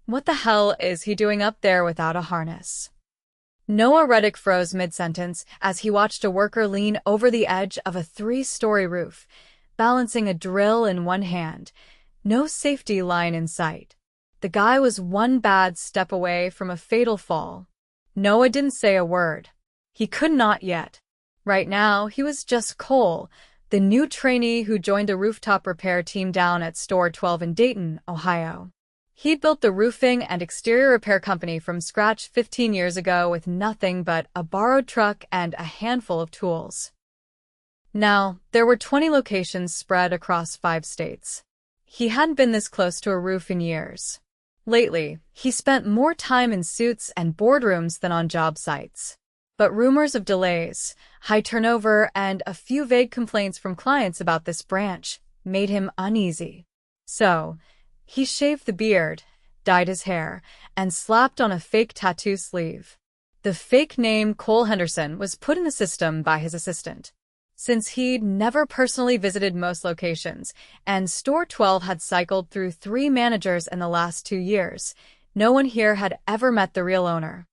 What the hell is he doing up there without a harness? Reddick froze mid-sentence as he watched a worker lean over the edge of a 3-story roof, balancing a drill in one hand. No safety line in sight. The guy was one bad step away from a fatal fall. Noah didn't say a word. He could not yet. Right now, he was just Cole, the new trainee who joined a rooftop repair team down at Store 12 in Dayton, Ohio. He'd built the roofing and exterior repair company from scratch 15 years ago with nothing but a borrowed truck and a handful of tools. Now, there were 20 locations spread across 5 states. He hadn't been this close to a roof in years. Lately, he spent more time in suits and boardrooms than on job sites. But rumors of delays, high turnover, and a few vague complaints from clients about this branch made him uneasy. So, he shaved the beard, dyed his hair, and slapped on a fake tattoo sleeve. The fake name Cole Henderson was put in the system by his assistant. Since he'd never personally visited most locations, and Store 12 had cycled through 3 managers in the last 2 years, no one here had ever met the real owner.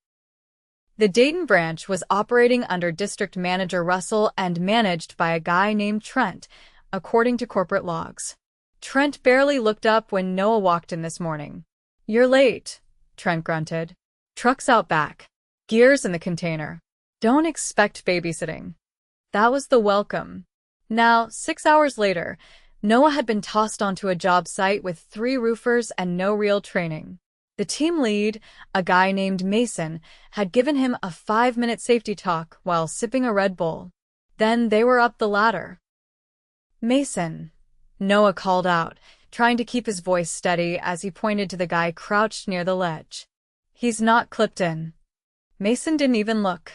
The Dayton branch was operating under District Manager Russell and managed by a guy named Trent, according to corporate logs. Trent barely looked up when Noah walked in this morning. "You're late," Trent grunted. "Truck's out back. Gear's in the container. Don't expect babysitting." That was the welcome. Now, 6 hours later, Noah had been tossed onto a job site with 3 roofers and no real training. The team lead, a guy named Mason, had given him a 5-minute safety talk while sipping a Red Bull. Then they were up the ladder. "Mason," Noah called out, trying to keep his voice steady as he pointed to the guy crouched near the ledge. "He's not clipped in." Mason didn't even look.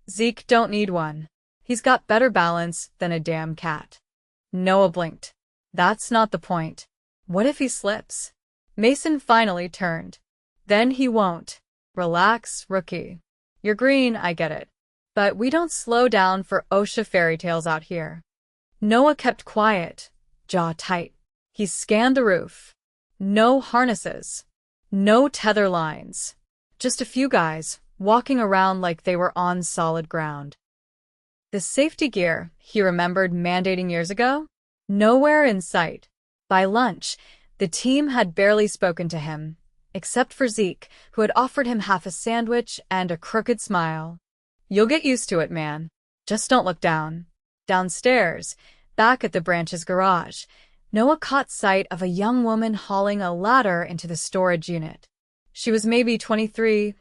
"Zeke don't need one. He's got better balance than a damn cat." Noah blinked. "That's not the point. What if he slips?" Mason finally turned. "Then he won't. Relax, rookie. You're green, I get it. But we don't slow down for OSHA fairy tales out here." Noah kept quiet, jaw tight. He scanned the roof. No harnesses. No tether lines. Just a few guys, walking around like they were on solid ground. The safety gear he remembered mandating years ago? Nowhere in sight. By lunch, the team had barely spoken to him, except for Zeke, who had offered him half a sandwich and a crooked smile. "You'll get used to it, man. Just don't look down." Downstairs, back at the branch's garage, Noah caught sight of a young woman hauling a ladder into the storage unit. She was maybe 23,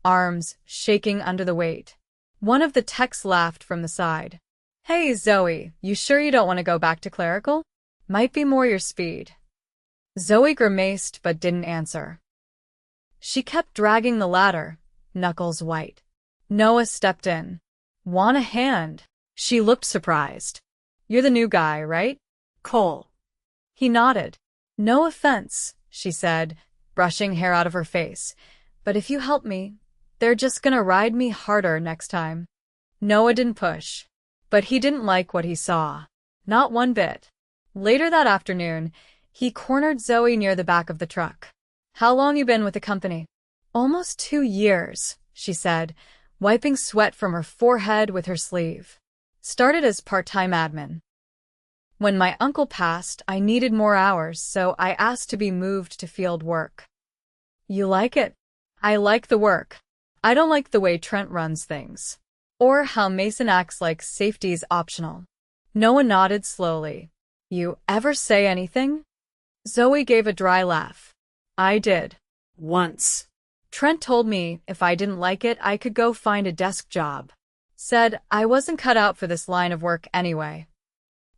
arms shaking under the weight. One of the techs laughed from the side. "Hey, Zoe, you sure you don't want to go back to clerical? Might be more your speed." Zoe grimaced but didn't answer. She kept dragging the ladder, knuckles white. Noah stepped in. "Want a hand?" She looked surprised. "You're the new guy, right? Cole." He nodded. "No offense," she said, brushing hair out of her face. "But if you help me, they're just gonna ride me harder next time." Noah didn't push. But he didn't like what he saw. Not one bit. Later that afternoon, he cornered Zoe near the back of the truck. "How long you been with the company?" "Almost 2 years," she said, wiping sweat from her forehead with her sleeve. "Started as part-time admin. When my uncle passed, I needed more hours, so I asked to be moved to field work." "You like it?" "I like the work. I don't like the way Trent runs things. Or how Mason acts like safety's optional." Noah nodded slowly. "You ever say anything?" Zoe gave a dry laugh. "I did. Once. Trent told me if I didn't like it, I could go find a desk job. Said I wasn't cut out for this line of work anyway."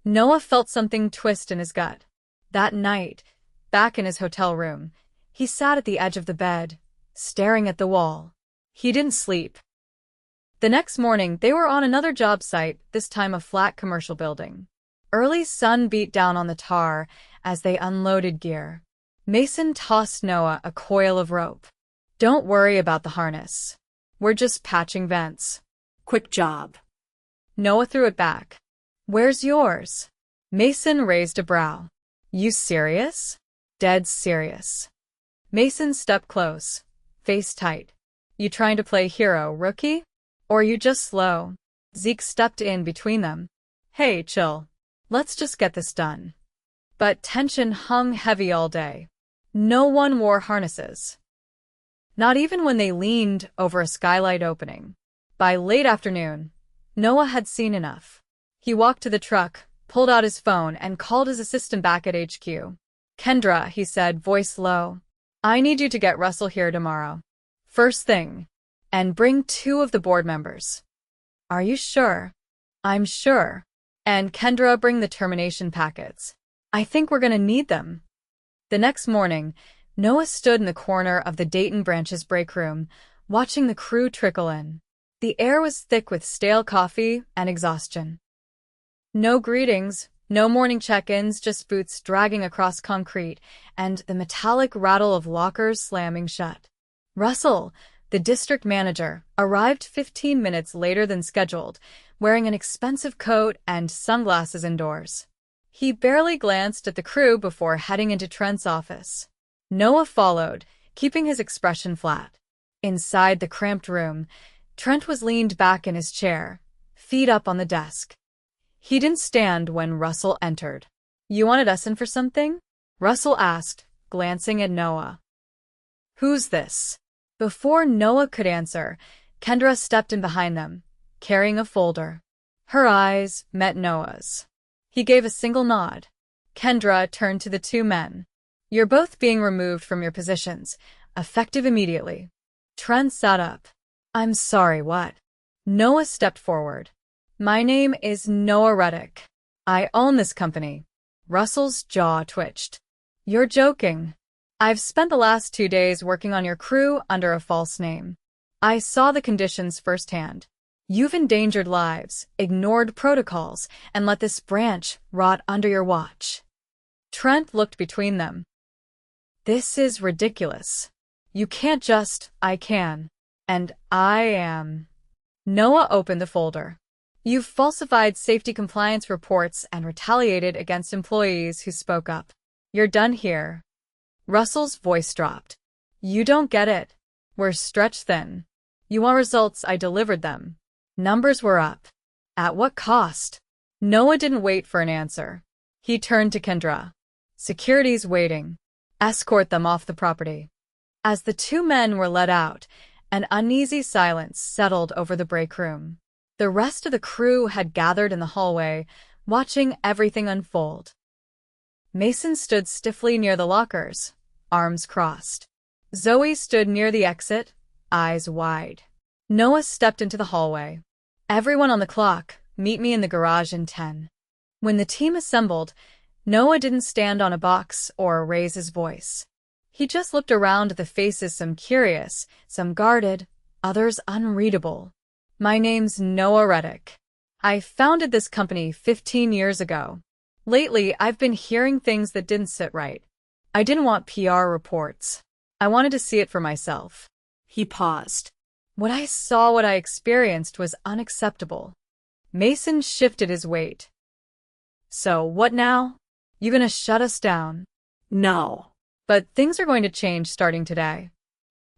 Noah felt something twist in his gut. That night, back in his hotel room, he sat at the edge of the bed, staring at the wall. He didn't sleep. The next morning, they were on another job site, this time a flat commercial building. Early sun beat down on the tar as they unloaded gear. Mason tossed Noah a coil of rope. "Don't worry about the harness. We're just patching vents. Quick job." Noah threw it back. "Where's yours?" Mason raised a brow. "You serious?" "Dead serious." Mason stepped close, face tight. You trying to play hero, rookie? Or you just slow? Zeke stepped in between them. Hey, chill. Let's just get this done. But tension hung heavy all day. No one wore harnesses. Not even when they leaned over a skylight opening. By late afternoon, Noah had seen enough. He walked to the truck, pulled out his phone, and called his assistant back at HQ. Kendra, he said, voice low. I need you to get Russell here tomorrow. First thing. And bring 2 of the board members. Are you sure? I'm sure. And Kendra, bring the termination packets. I think we're gonna need them. The next morning, Noah stood in the corner of the Dayton branch's break room, watching the crew trickle in. The air was thick with stale coffee and exhaustion. No greetings, no morning check-ins, just boots dragging across concrete and the metallic rattle of lockers slamming shut. Russell, the district manager, arrived 15 minutes later than scheduled, wearing an expensive coat and sunglasses indoors. He barely glanced at the crew before heading into Trent's office. Noah followed, keeping his expression flat. Inside the cramped room, Trent was leaned back in his chair, feet up on the desk. He didn't stand when Russell entered. You wanted us in for something? Russell asked, glancing at Noah. Who's this? Before Noah could answer, Kendra stepped in behind them, carrying a folder. Her eyes met Noah's. He gave a single nod. Kendra turned to the 2 men. You're both being removed from your positions, effective immediately. Trent sat up. I'm sorry, what? Noah stepped forward. My name is Noah Reddick. I own this company. Russell's jaw twitched. You're joking. I've spent the last 2 days working on your crew under a false name. I saw the conditions firsthand. You've endangered lives, ignored protocols, and let this branch rot under your watch. Trent looked between them. This is ridiculous. You can't just, I can. And I am. Noah opened the folder. You've falsified safety compliance reports and retaliated against employees who spoke up. You're done here. Russell's voice dropped. You don't get it. We're stretched thin. You want results, I delivered them. Numbers were up. At what cost? Noah didn't wait for an answer. He turned to Kendra. Security's waiting. Escort them off the property. As the 2 men were let out, an uneasy silence settled over the break room. The rest of the crew had gathered in the hallway, watching everything unfold. Mason stood stiffly near the lockers, arms crossed. Zoe stood near the exit, eyes wide. Noah stepped into the hallway. Everyone on the clock, meet me in the garage in 10. When the team assembled, Noah didn't stand on a box or raise his voice. He just looked around at the faces, some curious, some guarded, others unreadable. My name's Noah Reddick. I founded this company 15 years ago. Lately, I've been hearing things that didn't sit right. I didn't want PR reports. I wanted to see it for myself. He paused. What I experienced was unacceptable. Mason shifted his weight. So, what now? You gonna shut us down? No. But things are going to change starting today.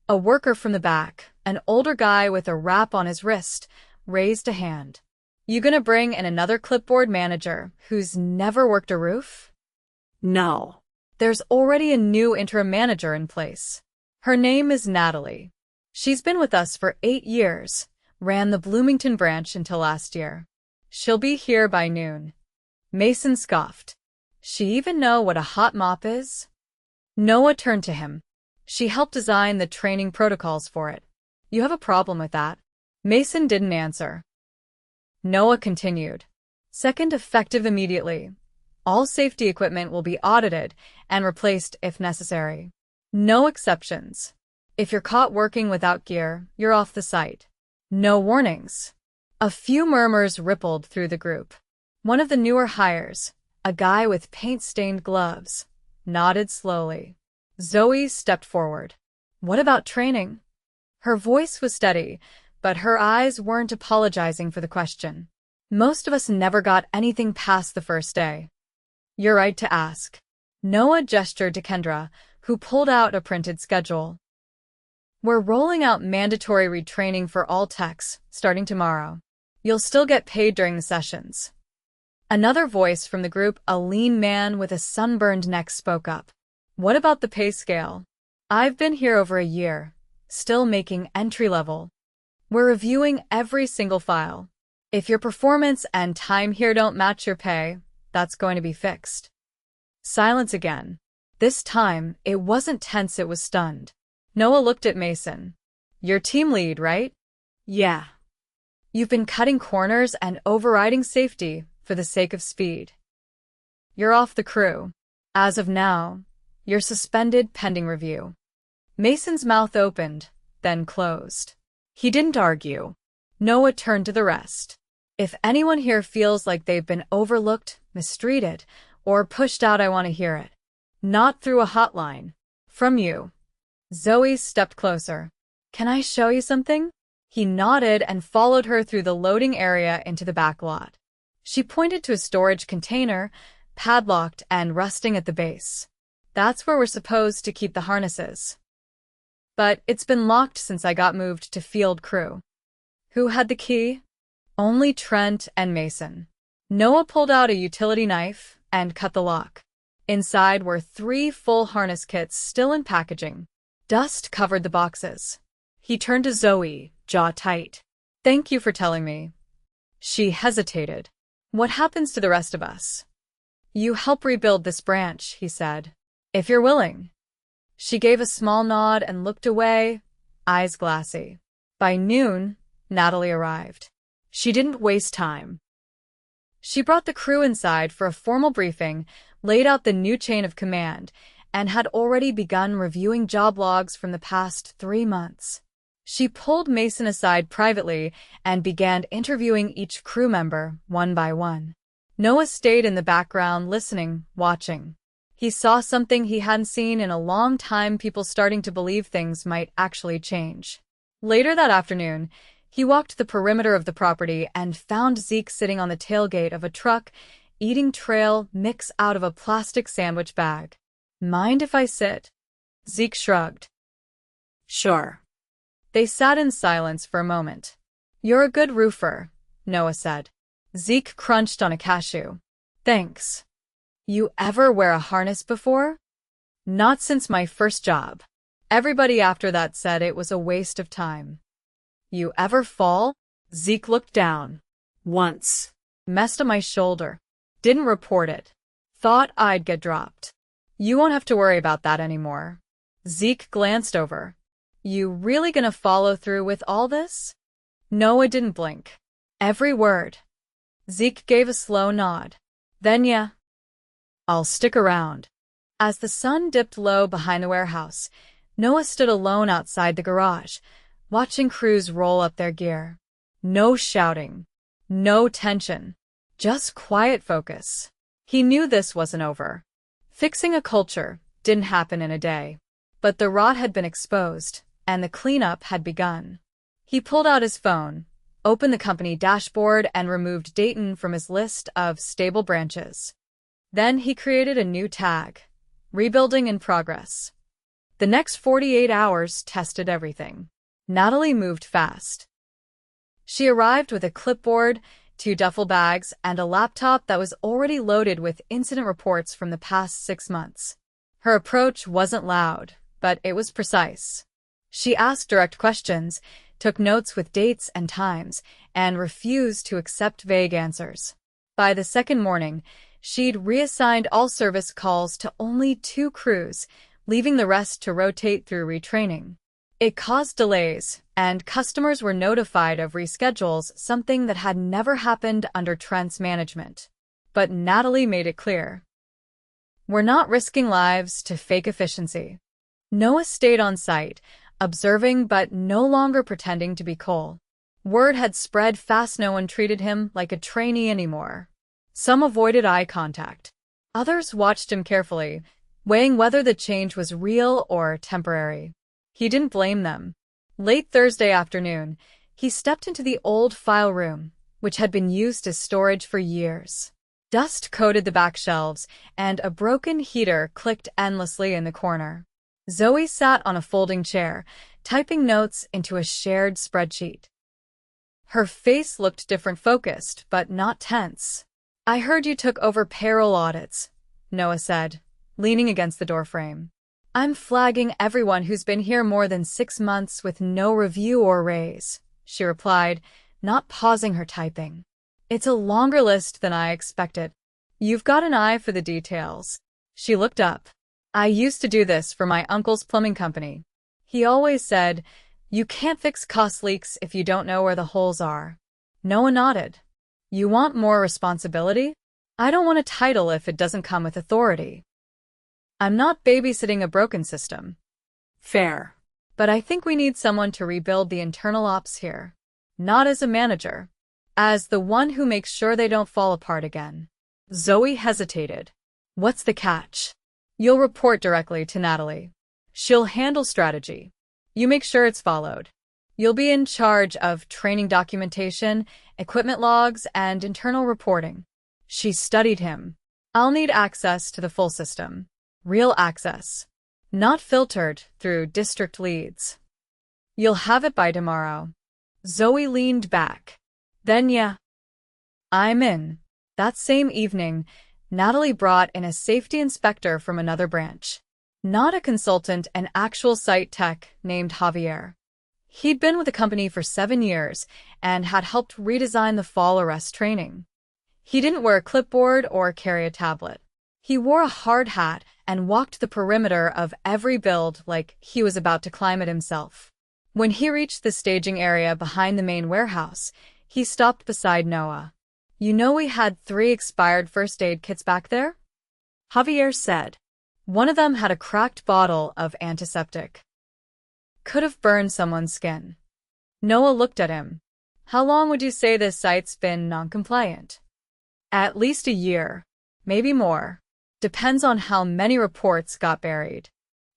A worker from the back, an older guy with a wrap on his wrist, raised a hand. You gonna bring in another clipboard manager who's never worked a roof? No. There's already a new interim manager in place. Her name is Natalie. She's been with us for 8 years, ran the Bloomington branch until last year. She'll be here by noon. Mason scoffed. She even know what a hot mop is? Noah turned to him. She helped design the training protocols for it. You have a problem with that? Mason didn't answer. Noah continued. Second, effective immediately. All safety equipment will be audited and replaced if necessary. No exceptions. If you're caught working without gear, you're off the site. No warnings. A few murmurs rippled through the group. One of the newer hires, a guy with paint-stained gloves, nodded slowly. Zoe stepped forward. What about training? Her voice was steady, but her eyes weren't apologizing for the question. Most of us never got anything past the first day. You're right to ask. Noah gestured to Kendra, who pulled out a printed schedule. We're rolling out mandatory retraining for all techs, starting tomorrow. You'll still get paid during the sessions. Another voice from the group, a lean man with a sunburned neck, spoke up. What about the pay scale? I've been here over a year, still making entry level. We're reviewing every single file. If your performance and time here don't match your pay, that's going to be fixed. Silence again. This time, it wasn't tense, it was stunned. Noah looked at Mason. You're team lead, right? Yeah. You've been cutting corners and overriding safety for the sake of speed. You're off the crew. As of now, you're suspended pending review. Mason's mouth opened, then closed. He didn't argue. Noah turned to the rest. If anyone here feels like they've been overlooked, mistreated, or pushed out, I want to hear it. Not through a hotline. From you. Zoe stepped closer. Can I show you something? He nodded and followed her through the loading area into the back lot. She pointed to a storage container, padlocked and rusting at the base. That's where we're supposed to keep the harnesses. But it's been locked since I got moved to field crew. Who had the key? Only Trent and Mason. Noah pulled out a utility knife and cut the lock. Inside were 3 full harness kits still in packaging. Dust covered the boxes. He turned to Zoe, jaw tight. Thank you for telling me. She hesitated. What happens to the rest of us? You help rebuild this branch, he said. If you're willing. She gave a small nod and looked away, eyes glassy. By noon, Natalie arrived. She didn't waste time. She brought the crew inside for a formal briefing, laid out the new chain of command, and had already begun reviewing job logs from the past 3 months. She pulled Mason aside privately and began interviewing each crew member, one by one. Noah stayed in the background, listening, watching. He saw something he hadn't seen in a long time, people starting to believe things might actually change. Later that afternoon, he walked the perimeter of the property and found Zeke sitting on the tailgate of a truck, eating trail mix out of a plastic sandwich bag. Mind if I sit? Zeke shrugged. Sure. They sat in silence for a moment. You're a good roofer, Noah said. Zeke crunched on a cashew. Thanks. You ever wear a harness before? Not since my first job. Everybody after that said it was a waste of time. You ever fall? Zeke looked down. Once. Messed up my shoulder. Didn't report it. Thought I'd get dropped. You won't have to worry about that anymore. Zeke glanced over. You really gonna follow through with all this? Noah didn't blink. Every word. Zeke gave a slow nod. Then yeah. I'll stick around. As the sun dipped low behind the warehouse, Noah stood alone outside the garage, watching crews roll up their gear. No shouting. No tension. Just quiet focus. He knew this wasn't over. Fixing a culture didn't happen in a day. But the rot had been exposed, and the cleanup had begun. He pulled out his phone, opened the company dashboard, and removed Dayton from his list of stable branches. Then he created a new tag, Rebuilding in Progress. The next 48 hours tested everything. Natalie moved fast. She arrived with a clipboard, 2 duffel bags, and a laptop that was already loaded with incident reports from the past 6 months. Her approach wasn't loud, but it was precise. She asked direct questions, took notes with dates and times, and refused to accept vague answers. By the second morning, she'd reassigned all service calls to only 2 crews, leaving the rest to rotate through retraining. It caused delays, and customers were notified of reschedules, something that had never happened under Trent's management. But Natalie made it clear. We're not risking lives to fake efficiency. Noah stayed on site, observing but no longer pretending to be Cole. Word had spread fast, no one treated him like a trainee anymore. Some avoided eye contact. Others watched him carefully, weighing whether the change was real or temporary. He didn't blame them. Late Thursday afternoon, he stepped into the old file room, which had been used as storage for years. Dust coated the back shelves, and a broken heater clicked endlessly in the corner. Zoe sat on a folding chair, typing notes into a shared spreadsheet. Her face looked different, focused, but not tense. "I heard you took over payroll audits," Noah said, leaning against the doorframe. "I'm flagging everyone who's been here more than 6 months with no review or raise," she replied, not pausing her typing. "It's a longer list than I expected." "You've got an eye for the details." She looked up. "I used to do this for my uncle's plumbing company. He always said, 'You can't fix cost leaks if you don't know where the holes are.'" Noah nodded. "You want more responsibility? I don't want a title if it doesn't come with authority. I'm not babysitting a broken system." Fair. "But I think we need someone to rebuild the internal ops here. Not as a manager. As the one who makes sure they don't fall apart again." Zoe hesitated. "What's the catch?" "You'll report directly to Natalie. She'll handle strategy. You make sure it's followed. You'll be in charge of training documentation, equipment logs, and internal reporting." She studied him. "I'll need access to the full system. Real access. Not filtered through district leads." "You'll have it by tomorrow." Zoe leaned back. "Then yeah. I'm in." That same evening, Natalie brought in a safety inspector from another branch. Not a consultant, an actual site tech named Javier. He'd been with the company for 7 years and had helped redesign the fall arrest training. He didn't wear a clipboard or carry a tablet. He wore a hard hat and walked the perimeter of every build like he was about to climb it himself. When he reached the staging area behind the main warehouse, he stopped beside Noah. "You know we had 3 expired first aid kits back there?" Javier said. "One of them had a cracked bottle of antiseptic. Could have burned someone's skin." Noah looked at him. "How long would you say this site's been non-compliant?" "At least a year. Maybe more. Depends on how many reports got buried."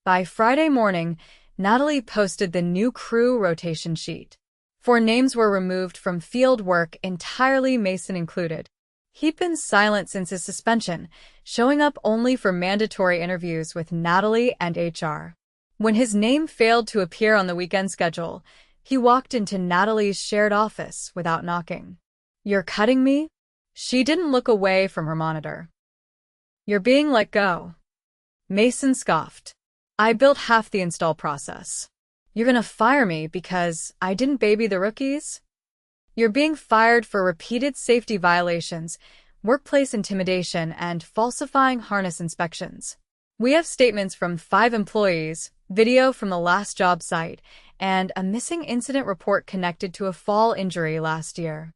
By Friday morning, Natalie posted the new crew rotation sheet. 4 names were removed from field work entirely, Mason included. He'd been silent since his suspension, showing up only for mandatory interviews with Natalie and HR. When his name failed to appear on the weekend schedule, he walked into Natalie's shared office without knocking. "You're cutting me?" She didn't look away from her monitor. "You're being let go." Mason scoffed. "I built half the install process. You're gonna fire me because I didn't baby the rookies?" "You're being fired for repeated safety violations, workplace intimidation, and falsifying harness inspections. We have statements from 5 employees, video from the last job site, and a missing incident report connected to a fall injury last year."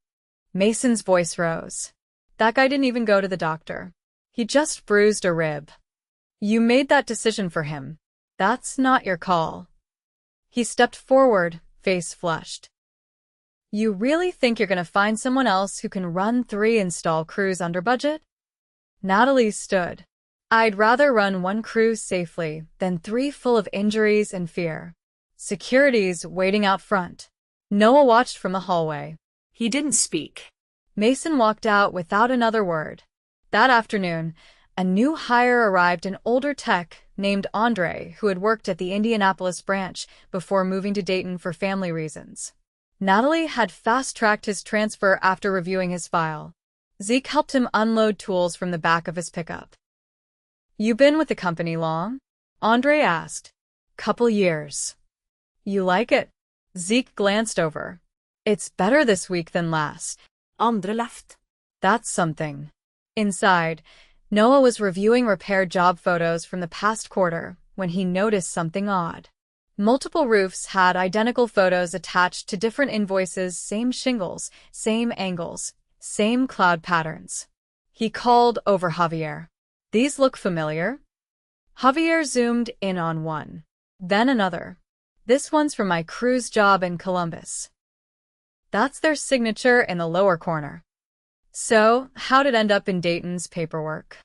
Mason's voice rose. "That guy didn't even go to the doctor. He just bruised a rib. You made that decision for him. That's not your call." He stepped forward, face flushed. "You really think you're going to find someone else who can run 3 install crews under budget?" Natalie stood. "I'd rather run 1 crew safely than 3 full of injuries and fear. Security's waiting out front." Noah watched from the hallway. He didn't speak. Mason walked out without another word. That afternoon, a new hire arrived, an older tech named Andre, who had worked at the Indianapolis branch before moving to Dayton for family reasons. Natalie had fast-tracked his transfer after reviewing his file. Zeke helped him unload tools from the back of his pickup. "You been with the company long?" Andre asked. "Couple years." "You like it?" Zeke glanced over. "It's better this week than last." Andre left. "That's something." Inside, Noah was reviewing repair job photos from the past quarter when he noticed something odd. Multiple roofs had identical photos attached to different invoices, same shingles, same angles, same cloud patterns. He called over Javier. "These look familiar?" Javier zoomed in on one. Then another. "This one's from my cruise job in Columbus." That's their signature in the lower corner. "So, how'd it end up in Dayton's paperwork?"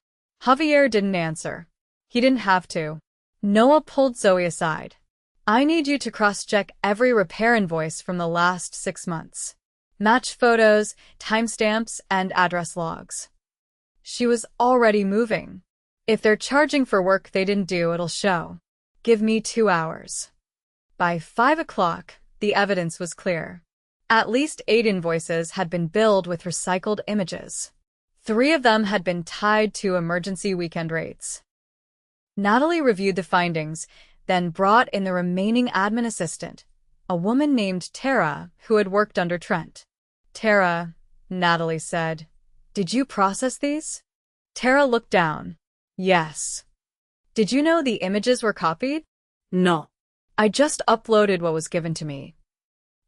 Javier didn't answer. He didn't have to. Noah pulled Zoe aside. "I need you to cross-check every repair invoice from the last 6 months. Match photos, timestamps, and address logs." She was already moving. "If they're charging for work they didn't do, it'll show." Give me 2 hours. By 5 o'clock, the evidence was clear. At least 8 invoices had been billed with recycled images. 3 of them had been tied to emergency weekend rates. Natalie reviewed the findings, then brought in the remaining admin assistant, a woman named Tara who had worked under Trent. Tara, Natalie said, did you process these? Tara looked down. Yes. Did you know the images were copied? No. I just uploaded what was given to me.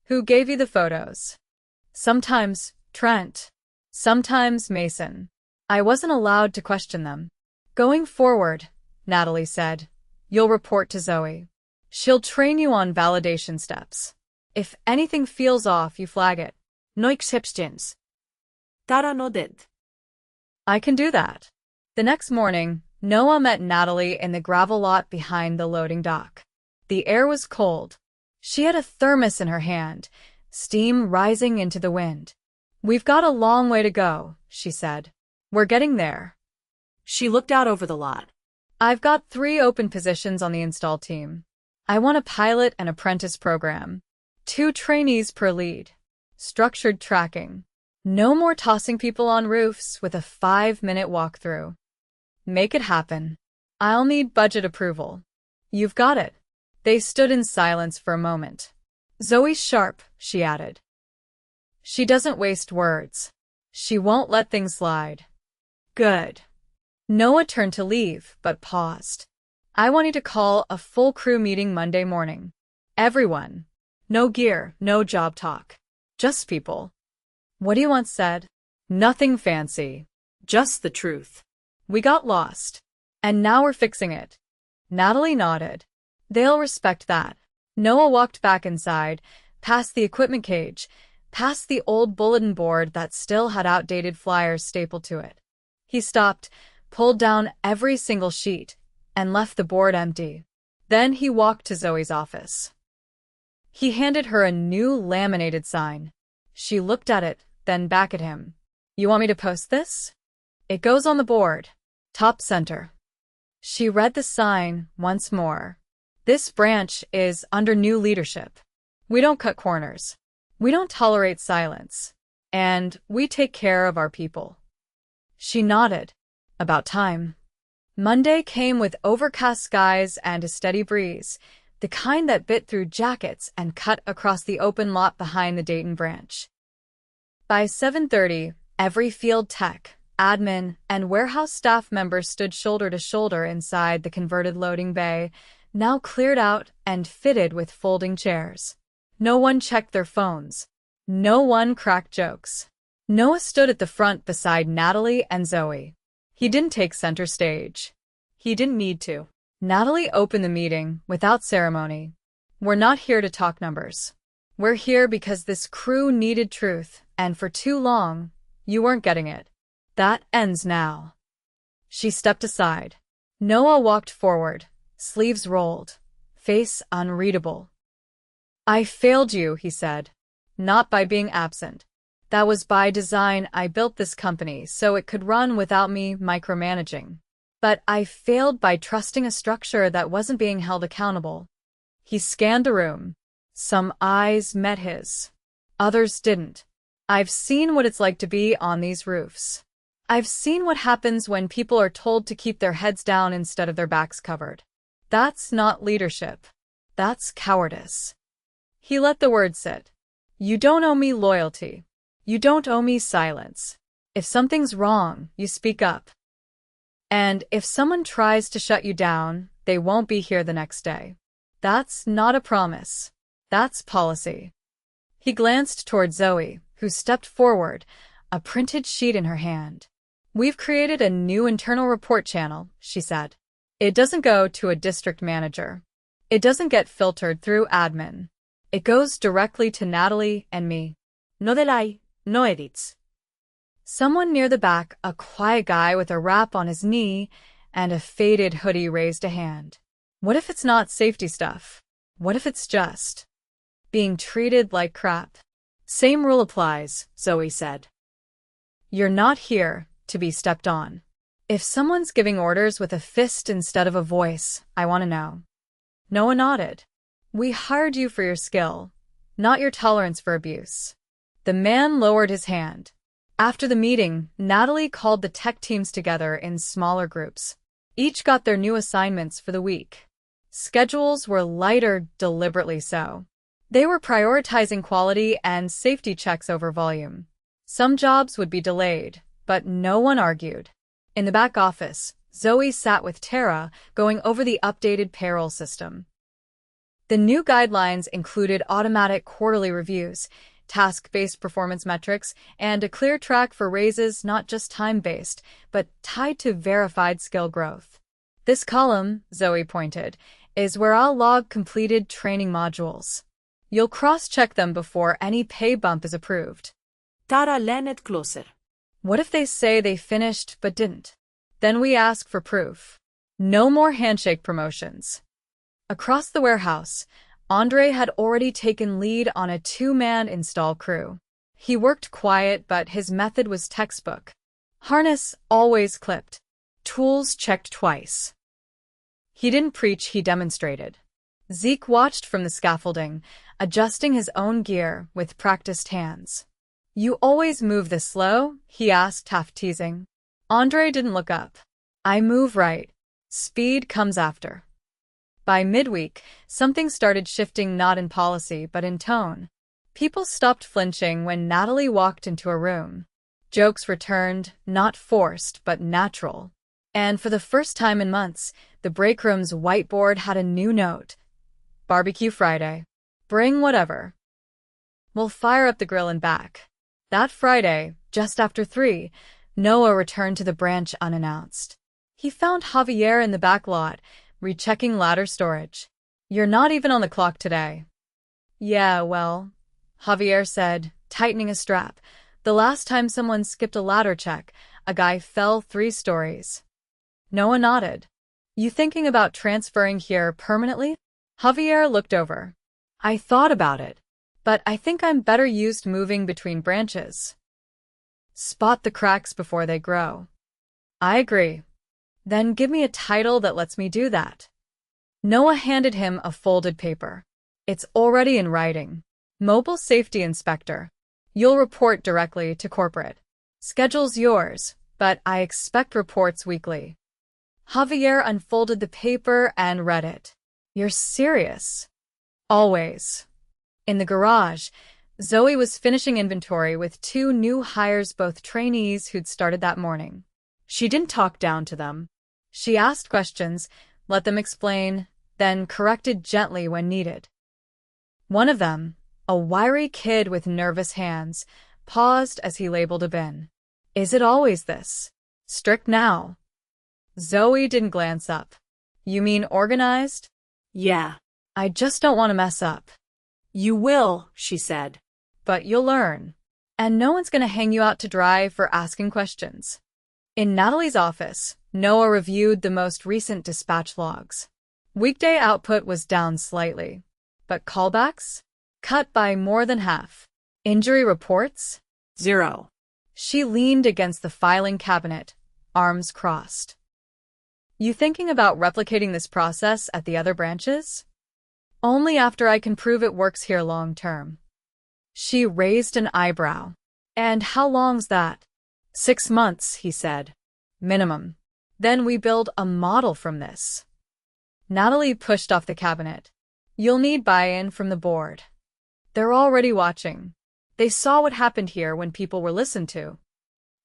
Who gave you the photos? Sometimes Trent. Sometimes Mason. I wasn't allowed to question them. Going forward, Natalie said, you'll report to Zoe. She'll train you on validation steps. If anything feels off, you flag it. No exceptions. Tara nodded. I can do that. The next morning, Noah met Natalie in the gravel lot behind the loading dock. The air was cold. She had a thermos in her hand, steam rising into the wind. We've got a long way to go, she said. We're getting there. She looked out over the lot. I've got 3 open positions on the install team. I want a pilot and apprentice program. 2 trainees per lead. Structured tracking. No more tossing people on roofs with a 5-minute walkthrough. Make it happen. I'll need budget approval. You've got it. They stood in silence for a moment. Zoe's sharp, she added. She doesn't waste words. She won't let things slide. Good. Noah turned to leave, but paused. I want you to call a full crew meeting Monday morning. Everyone. No gear, no job talk. Just people. What do you want said? Nothing fancy. Just the truth. We got lost. And now we're fixing it. Natalie nodded. They'll respect that. Noah walked back inside, past the equipment cage, past the old bulletin board that still had outdated flyers stapled to it. He stopped, pulled down every single sheet, and left the board empty. Then he walked to Zoe's office. He handed her a new laminated sign. She looked at it, then back at him. You want me to post this? It goes on the board. Top center. She read the sign once more. This branch is under new leadership. We don't cut corners. We don't tolerate silence. And we take care of our people. She nodded. About time. Monday came with overcast skies and a steady breeze, the kind that bit through jackets and cut across the open lot behind the Dayton branch. By 7:30, every field tech, admin, and warehouse staff member stood shoulder to shoulder inside the converted loading bay, now cleared out and fitted with folding chairs. No one checked their phones. No one cracked jokes. Noah stood at the front beside Natalie and Zoe. He didn't take center stage. He didn't need to. Natalie opened the meeting without ceremony. We're not here to talk numbers. We're here because this crew needed truth, and for too long, you weren't getting it. That ends now. She stepped aside. Noah walked forward, sleeves rolled, face unreadable. I failed you, he said. Not by being absent. That was by design. I built this company so it could run without me micromanaging. But I failed by trusting a structure that wasn't being held accountable. He scanned the room. Some eyes met his. Others didn't. I've seen what it's like to be on these roofs. I've seen what happens when people are told to keep their heads down instead of their backs covered. That's not leadership. That's cowardice. He let the word sit. You don't owe me loyalty. You don't owe me silence. If something's wrong, you speak up. And if someone tries to shut you down, they won't be here the next day. That's not a promise. That's policy. He glanced toward Zoe, who stepped forward, a printed sheet in her hand. We've created a new internal report channel, she said. It doesn't go to a district manager. It doesn't get filtered through admin. It goes directly to Natalie and me. No delay, no edits. Someone near the back, a quiet guy with a wrap on his knee and a faded hoodie, raised a hand. What if it's not safety stuff? What if it's just being treated like crap? Same rule applies, Zoe said. You're not here to be stepped on. If someone's giving orders with a fist instead of a voice, I want to know. Noah nodded. We hired you for your skill, not your tolerance for abuse. The man lowered his hand. After the meeting, Natalie called the tech teams together in smaller groups. Each got their new assignments for the week. Schedules were lighter, deliberately so. They were prioritizing quality and safety checks over volume. Some jobs would be delayed, but no one argued. In the back office, Zoe sat with Tara, going over the updated payroll system. The new guidelines included automatic quarterly reviews, task-based performance metrics, and a clear track for raises not just time-based, but tied to verified skill growth. This column, Zoe pointed, is where I'll log completed training modules. You'll cross-check them before any pay bump is approved. Tara leaned closer. What if they say they finished but didn't? Then we ask for proof. No more handshake promotions. Across the warehouse, Andre had already taken lead on a two-man install crew. He worked quiet, but his method was textbook. Harness always clipped. Tools checked twice. He didn't preach, he demonstrated. Zeke watched from the scaffolding, adjusting his own gear with practiced hands. You always move this slow? He asked, half teasing. Andre didn't look up. I move right. Speed comes after. By midweek, something started shifting, not in policy but in tone. People stopped flinching when Natalie walked into a room. Jokes returned, not forced but natural. And for the first time in months, the break room's whiteboard had a new note. Barbecue Friday. Bring whatever. We'll fire up the grill and back. That Friday, just after 3, Noah returned to the branch unannounced. He found Javier in the back lot, rechecking ladder storage. You're not even on the clock today. Yeah, well, Javier said, tightening a strap. The last time someone skipped a ladder check, a guy fell 3 stories. Noah nodded. You thinking about transferring here permanently? Javier looked over. I thought about it, but I think I'm better used moving between branches. Spot the cracks before they grow. I agree. Then give me a title that lets me do that. Noah handed him a folded paper. It's already in writing. Mobile Safety Inspector. You'll report directly to corporate. Schedule's yours, but I expect reports weekly. Javier unfolded the paper and read it. You're serious? Always. In the garage, Zoe was finishing inventory with 2 new hires, both trainees who'd started that morning. She didn't talk down to them. She asked questions, let them explain, then corrected gently when needed. One of them, a wiry kid with nervous hands, paused as he labeled a bin. Is it always this? Strict now? Zoe didn't glance up. You mean organized? Yeah. I just don't want to mess up. You will, she said. But you'll learn. And no one's going to hang you out to dry for asking questions. In Natalie's office, Noah reviewed the most recent dispatch logs. Weekday output was down slightly, but callbacks? Cut by more than half. Injury reports? 0. She leaned against the filing cabinet, arms crossed. You thinking about replicating this process at the other branches? Only after I can prove it works here long term. She raised an eyebrow. And how long's that? 6 months, he said. Minimum. Then we build a model from this. Natalie pushed off the cabinet. You'll need buy-in from the board. They're already watching. They saw what happened here when people were listened to.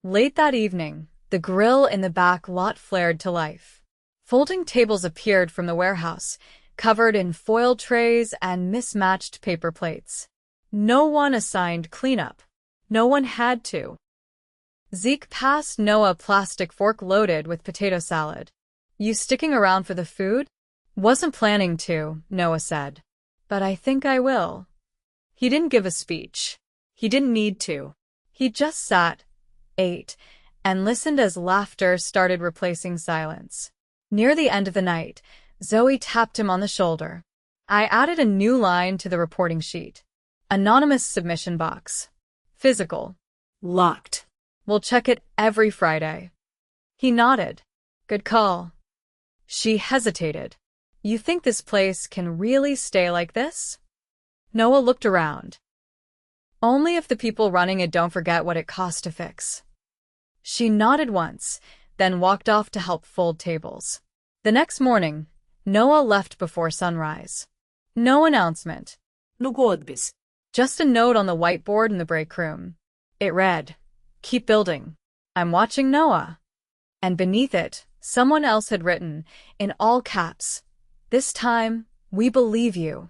Late that evening, the grill in the back lot flared to life. Folding tables appeared from the warehouse, covered in foil trays and mismatched paper plates. No one assigned cleanup. No one had to. Zeke passed Noah a plastic fork loaded with potato salad. You sticking around for the food? Wasn't planning to, Noah said. But I think I will. He didn't give a speech. He didn't need to. He just sat, ate, and listened as laughter started replacing silence. Near the end of the night, Zoe tapped him on the shoulder. I added a new line to the reporting sheet. Anonymous submission box. Physical. Locked. We'll check it every Friday. He nodded. Good call. She hesitated. You think this place can really stay like this? Noah looked around. Only if the people running it don't forget what it costs to fix. She nodded once, then walked off to help fold tables. The next morning, Noah left before sunrise. No announcement. 누구 odbyt. Just a note on the whiteboard in the break room. It read, "Keep building. I'm watching Noah." And beneath it, someone else had written, in all caps, "This time, we believe you."